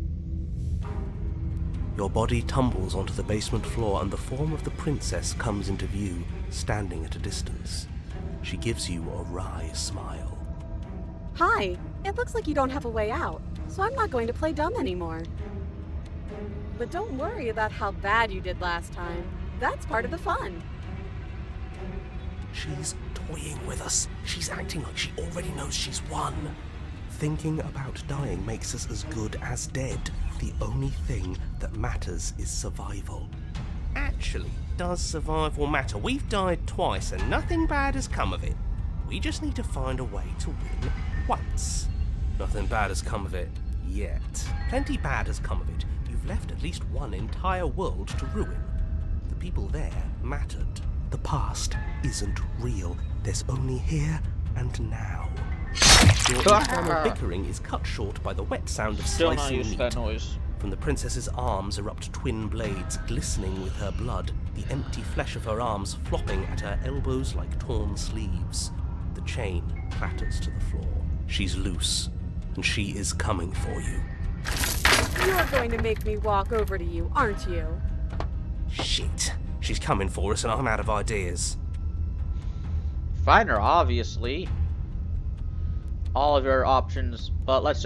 Speaker 4: Your body tumbles onto the basement floor and the form of the princess comes into view, standing at a distance. She gives you a wry smile.
Speaker 6: Hi, it looks like you don't have a way out, so I'm not going to play dumb anymore. But don't worry about how bad you did last time. That's part of the fun.
Speaker 4: She's toying with us. She's acting like she already knows she's won. Thinking about dying makes us as good as dead. The only thing that matters is survival.
Speaker 5: Actually, does survival matter? We've died twice and nothing bad has come of it. We just need to find a way to win once.
Speaker 4: Nothing bad has come of it yet.
Speaker 5: Plenty bad has come of it. You've left at least one entire world to ruin. The people there mattered.
Speaker 4: The past isn't real. There's only here and now.
Speaker 5: Your internal bickering is cut short by the wet sound of
Speaker 1: Still not
Speaker 5: slicing
Speaker 1: used to
Speaker 5: meat.
Speaker 1: that noise.
Speaker 5: From the princess's arms erupt twin blades, glistening with her blood, the empty flesh of her arms flopping at her elbows like torn sleeves. The chain clatters to the floor. She's loose, and she is coming for you.
Speaker 6: You're going to make me walk over to you, aren't you?
Speaker 5: Shit. She's coming for us and I'm out of ideas.
Speaker 1: Find her, obviously. All of your options, but let's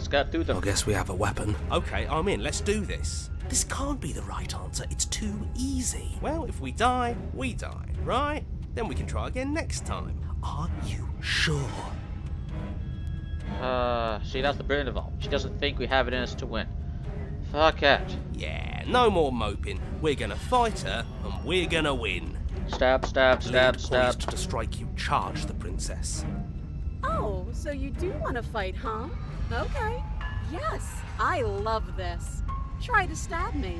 Speaker 1: get through them.
Speaker 4: I guess we have a weapon.
Speaker 5: Okay, I'm in. Let's do this.
Speaker 4: This can't be the right answer. It's too easy.
Speaker 5: Well, if we die, we die, right? Then we can try again next time.
Speaker 4: Are you sure?
Speaker 1: See, that's the brilliant of all. She doesn't think we have it in us to win. Fuck it.
Speaker 5: Yeah, no more moping. We're gonna fight her, and we're gonna win.
Speaker 1: Stab, stab, stab,
Speaker 5: Blade
Speaker 1: stab.
Speaker 5: poised to strike you, charge the princess.
Speaker 6: Oh, so you do want to fight, huh? Okay. Yes, I love this. Try to stab me.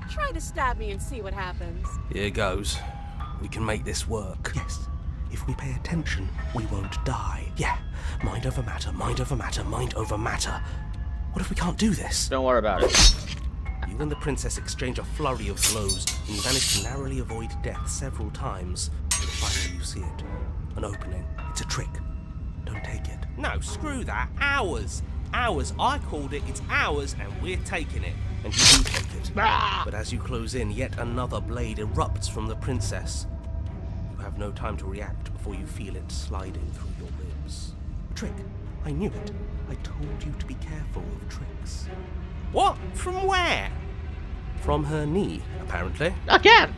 Speaker 6: Try to stab me and see what happens.
Speaker 4: Here goes. We can make this work. Yes. If we pay attention, we won't die. Yeah. Mind over matter, mind over matter, mind over matter. What if we can't do this?
Speaker 1: Don't worry about it.
Speaker 5: You and the princess exchange a flurry of blows, and you manage to narrowly avoid death several times.
Speaker 4: But finally you see it. An opening. It's a trick. Don't take it.
Speaker 5: No, screw that. Ours. Ours. I called it. It's ours, and we're taking it.
Speaker 4: And you do take it.
Speaker 5: But as you close in, yet another blade erupts from the princess. You have no time to react before you feel it sliding through your ribs.
Speaker 4: A trick. I knew it. I told you to be careful of tricks.
Speaker 5: What? From where?
Speaker 4: From her knee, apparently.
Speaker 1: Again!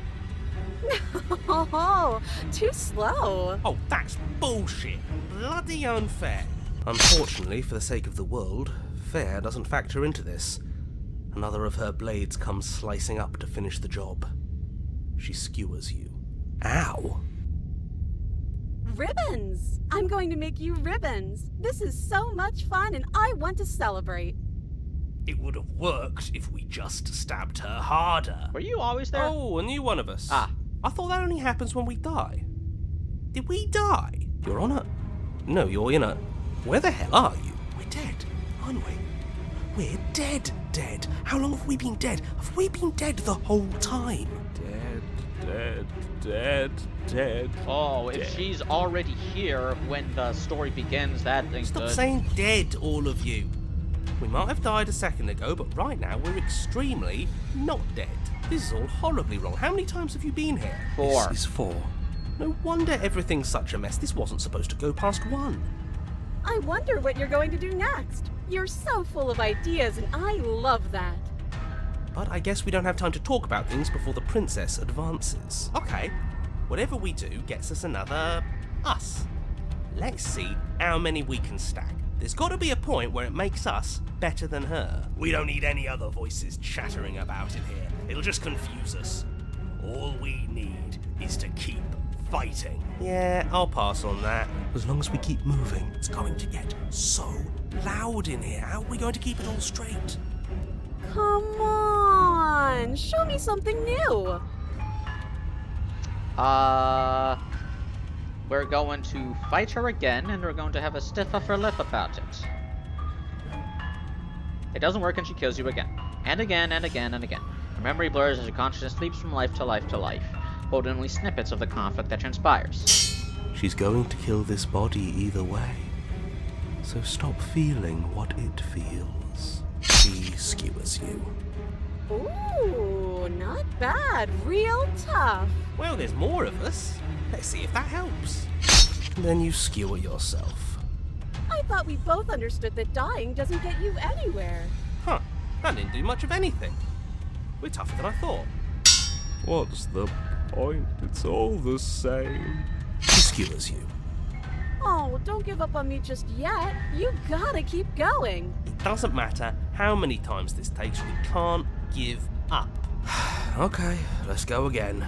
Speaker 6: Oh, too slow.
Speaker 5: Oh, that's bullshit. Bloody unfair.
Speaker 4: Unfortunately, for the sake of the world, fair doesn't factor into this. Another of her blades comes slicing up to finish the job. She skewers you. Ow!
Speaker 6: Ribbons! I'm going to make you ribbons. This is so much fun and I want to celebrate.
Speaker 5: It would have worked if we just stabbed her harder.
Speaker 1: Were you always there?
Speaker 5: Oh, a new one of us.
Speaker 1: Ah.
Speaker 5: I thought that only happens when we die. Did we die?
Speaker 4: You're on a... No, you're in a... Where the hell are you? We're dead, aren't we? We're dead. How long have we been dead? Have we been dead the whole time?
Speaker 5: Dead.
Speaker 1: Oh, if she's already here when the story begins, that ain't
Speaker 5: Stop
Speaker 1: good.
Speaker 5: saying dead, all of you. We might have died a second ago, but right now we're extremely not dead. This is all horribly wrong. How many times have you been here?
Speaker 1: 4.
Speaker 4: This is 4.
Speaker 5: No wonder everything's such a mess. This wasn't supposed to go past 1.
Speaker 6: I wonder what you're going to do next. You're so full of ideas and I love that.
Speaker 5: But I guess we don't have time to talk about things before the princess advances. Okay, whatever we do gets us another us. Let's see how many we can stack. There's got to be a point where it makes us better than her. We don't need any other voices chattering about it here. It'll just confuse us. All we need is to keep fighting. Yeah, I'll pass on that.
Speaker 4: As long as we keep moving, it's going to get so loud in here. How are we going to keep it all straight?
Speaker 6: Come on, show me something new.
Speaker 1: We're going to fight her again, and we're going to have a stiff upper lip about it. It doesn't work, and she kills you again. And again, and again, and again. Her memory blurs as your consciousness leaps from life to life to life, holding only snippets of the conflict that transpires.
Speaker 4: She's going to kill this body either way. So stop feeling what it feels. She skewers you.
Speaker 6: Ooh, not bad. Real tough.
Speaker 5: Well, there's more of us. Let's see if that helps.
Speaker 4: And then you skewer yourself.
Speaker 6: I thought we both understood that dying doesn't get you anywhere.
Speaker 5: Huh, that didn't do much of anything. We're tougher than I thought.
Speaker 7: What's the point? It's all the same.
Speaker 5: skewers you.
Speaker 6: Oh, don't give up on me just yet. You gotta keep going.
Speaker 5: It doesn't matter how many times this takes, we can't give up. Okay, let's go again.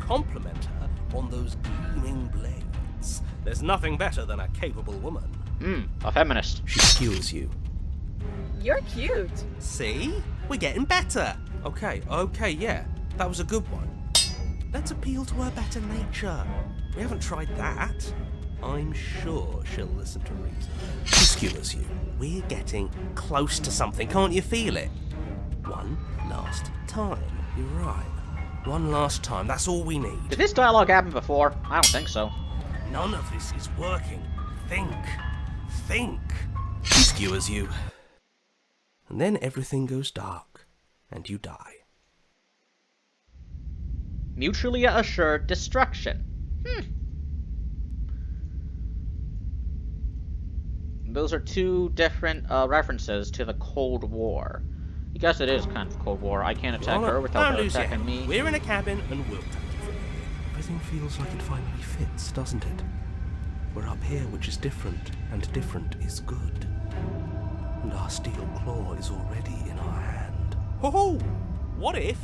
Speaker 5: Compliment her on those gleaming blades. There's nothing better than a capable woman.
Speaker 1: A feminist.
Speaker 5: She skewers you.
Speaker 6: You're cute.
Speaker 5: See? We're getting better. Okay, yeah. That was a good one. Let's appeal to her better nature. We haven't tried that. I'm sure she'll listen to reason. She skewers you. We're getting close to something. Can't you feel it? One last time. You're right. One last time. That's all we need.
Speaker 1: Did this dialogue happen before? I don't think so.
Speaker 5: None of this is working. Think. She skewers you. And then everything goes dark, and you die.
Speaker 1: Mutually assured destruction. Those are two different references to the Cold War. I guess it is kind of Cold War. I can't attack her without her attacking me.
Speaker 5: We're in a cabin, and we'll take it from here.
Speaker 4: Everything feels like it finally fits, doesn't it? We're up here, which is different, and different is good. And our steel claw is already in our hand.
Speaker 5: Ho-ho! What if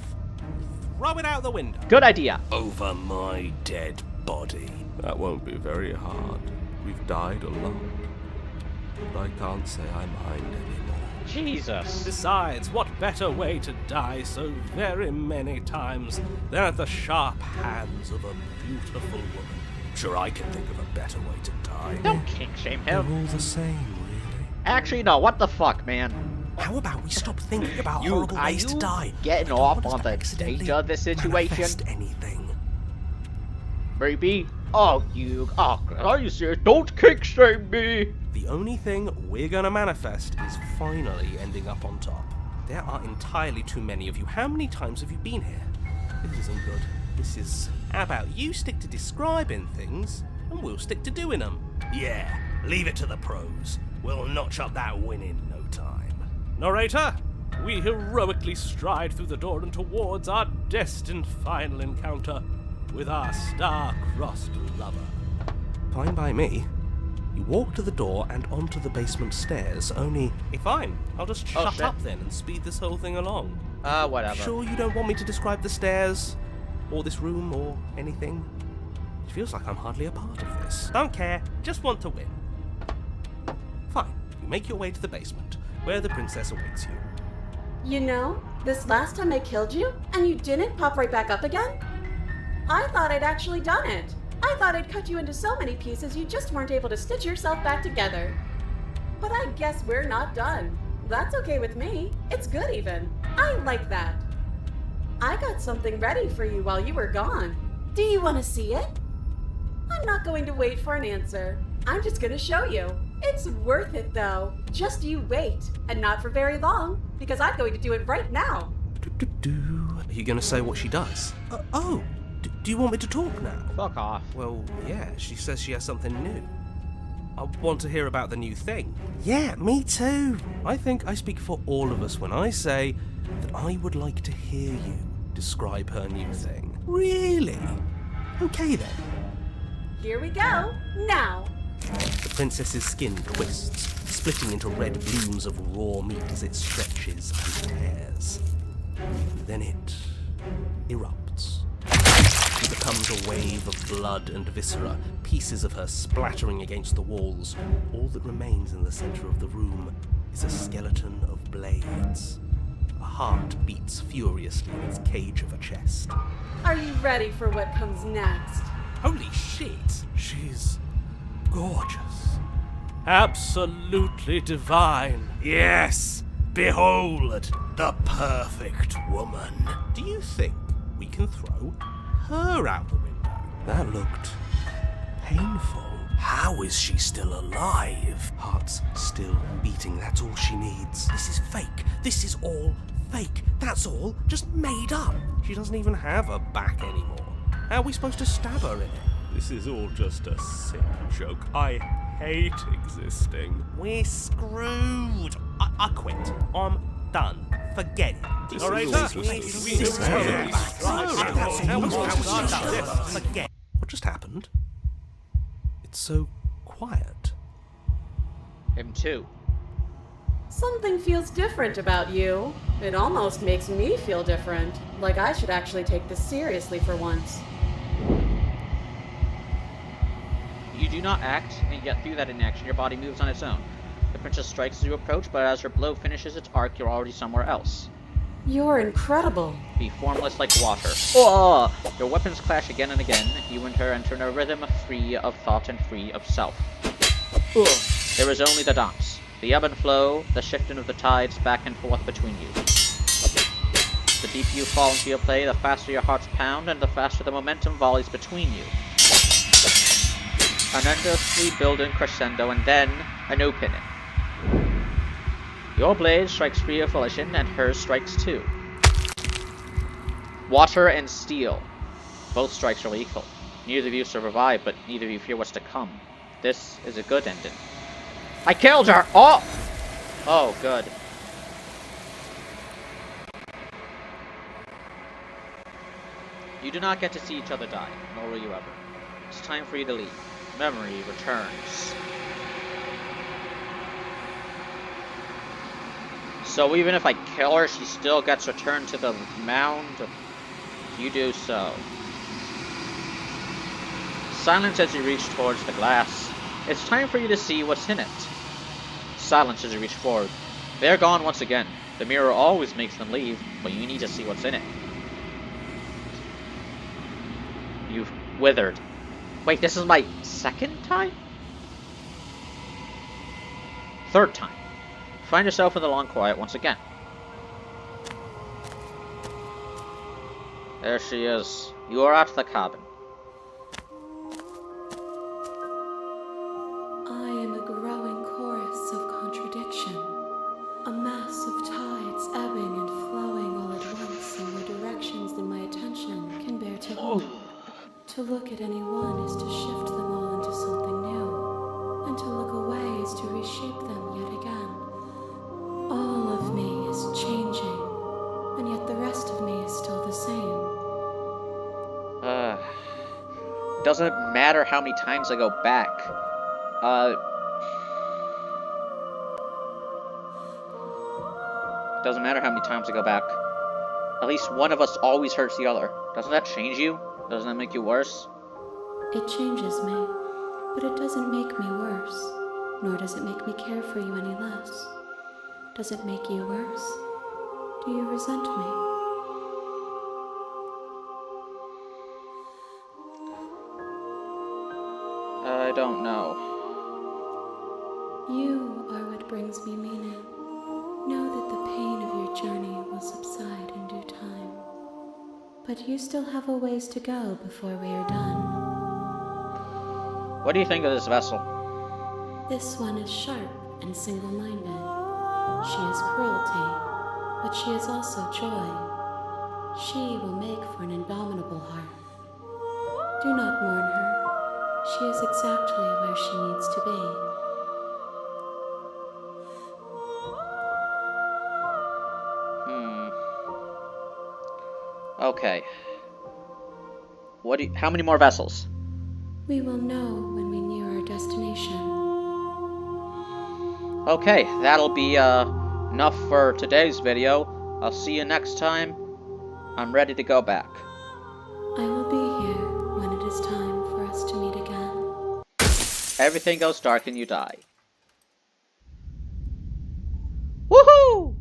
Speaker 5: we throw it out the window?
Speaker 1: Good idea.
Speaker 5: Over my dead body.
Speaker 4: That won't be very hard. We've died a lot. But I can't say I mind anymore.
Speaker 1: Jesus.
Speaker 5: Besides, what better way to die so very many times than at the sharp hands of a beautiful woman? Sure, I can think of a better way to die.
Speaker 1: Don't kink shame
Speaker 4: They're
Speaker 1: him.
Speaker 4: all the same, really.
Speaker 1: Actually, no. What the fuck, man?
Speaker 5: How about we stop thinking about
Speaker 1: You-
Speaker 5: horrible
Speaker 1: are
Speaker 5: ways to
Speaker 1: you
Speaker 5: die?
Speaker 1: getting
Speaker 5: I don't
Speaker 1: off
Speaker 5: want us
Speaker 1: on
Speaker 5: to
Speaker 1: the
Speaker 5: accidentally
Speaker 1: stage of this situation?
Speaker 5: manifest anything.
Speaker 1: Maybe. Oh, are you serious? Don't kink shame me.
Speaker 5: The only thing we're gonna manifest is finally ending up on top. There are entirely too many of you. How many times have you been here? This isn't good. This is... How about you stick to describing things, and we'll stick to doing them? Yeah, leave it to the pros. We'll notch up that win in no time. Narrator, we heroically stride through the door and towards our destined final encounter with our star-crossed lover. Fine by me. You walk to the door and onto the basement stairs, only... Fine, I'll just shut
Speaker 1: shit.
Speaker 5: up then and speed this whole thing along.
Speaker 1: Whatever.
Speaker 5: Sure you don't want me to describe the stairs, or this room, or anything? It feels like I'm hardly a part of this. Don't care, just want to win. Fine, you make your way to the basement, where the princess awaits you.
Speaker 6: You know, this last time I killed you, and you didn't pop right back up again? I thought I'd actually done it. I thought I'd cut you into so many pieces you just weren't able to stitch yourself back together. But I guess we're not done. That's okay with me. It's good even. I like that. I got something ready for you while you were gone. Do you want to see it? I'm not going to wait for an answer. I'm just going to show you. It's worth it though. Just you wait. And not for very long, because I'm going to do it right now.
Speaker 5: Are you going to say what she does? Do you want me to talk now?
Speaker 1: Fuck off.
Speaker 5: Well, yeah, she says she has something new. I want to hear about the new thing. Yeah, me too. I think I speak for all of us when I say that I would like to hear you describe her new thing. Really? Okay then.
Speaker 6: Here we go. Now.
Speaker 5: The princess's skin twists, splitting into red blooms of raw meat as it stretches and tears. Then it erupts. She becomes a wave of blood and viscera, pieces of her splattering against the walls. All that remains in the center of the room is a skeleton of blades. A heart beats furiously in its cage of a chest.
Speaker 6: Are you ready for what comes next?
Speaker 5: Holy shit!
Speaker 4: She's gorgeous.
Speaker 5: Absolutely divine. Yes! Behold, the perfect woman. Do you think we can throw her out the window?
Speaker 4: That looked painful.
Speaker 5: How is she still alive?
Speaker 4: Heart's still beating, that's all she needs.
Speaker 5: This is fake. This is all fake. That's all just made up. She doesn't even have a back anymore. How are we supposed to stab her in it? This is all just a sick joke. I hate existing. We're screwed. I quit. I'm done. Forget it. All right, Forget.
Speaker 4: What just happened?
Speaker 5: so quiet?
Speaker 1: Him too.
Speaker 6: Something feels different about you. It almost makes me feel different. Like I should actually take this seriously for once.
Speaker 1: You do not act, and yet through that inaction, your body moves on its own. The princess strikes as you approach, but as her blow finishes its arc, you're already somewhere else.
Speaker 6: You're incredible.
Speaker 1: Be formless like water. Oh! Your weapons clash again and again. You and her enter in a rhythm free of thought and free of self. Ugh. There is only the dance. The ebb and flow, the shifting of the tides back and forth between you. The deeper you fall into your play, the faster your hearts pound, and the faster the momentum volleys between you. An endlessly building crescendo, and then an opening. Your blade strikes free of volition, and hers strikes too. Water and steel. Both strikes are lethal. Neither of you survive, but neither of you fear what's to come. This is a good ending. I killed her! Oh! Oh, good. You do not get to see each other die, nor will you ever. It's time for you to leave. Memory returns. So even if I kill her, she still gets returned to the mound? You do so. Silence as you reach towards the glass. It's time for you to see what's in it. Silence as you reach forward. They're gone once again. The mirror always makes them leave, but you need to see what's in it. You've withered. Wait, this is my second time? Third time. Find yourself in the long quiet once again. There she is. You are at the cabin.
Speaker 3: I am a growing chorus of contradiction, a mass of tides ebbing and flowing all at once in the directions that my attention can bear to hold. To look at any one is to shift them all into something new, and to look away is to reshape them yet again. All of me is changing, and yet the rest of me is still the same.
Speaker 1: Doesn't matter how many times I go back. Doesn't matter how many times I go back. At least one of us always hurts the other. Doesn't that change you? Doesn't that make you worse?
Speaker 3: It changes me, but it doesn't make me worse, nor does it make me care for you any less. Does it make you worse? Do you resent me?
Speaker 1: I don't know.
Speaker 3: You are what brings me meaning. Know that the pain of your journey will subside in due time. But you still have a ways to go before we are done.
Speaker 1: What do you think of this vessel?
Speaker 3: This one is sharp and single-minded. She is cruelty, but she is also joy. She will make for an indomitable heart. Do not mourn her. She is exactly where she needs to be.
Speaker 1: Okay. How many more vessels?
Speaker 3: We will know when we near our destination.
Speaker 1: Okay, that'll be enough for today's video. I'll see you next time. I'm ready to go back.
Speaker 3: I will be here when it is time for us to meet again.
Speaker 1: Everything goes dark and you die. Woohoo!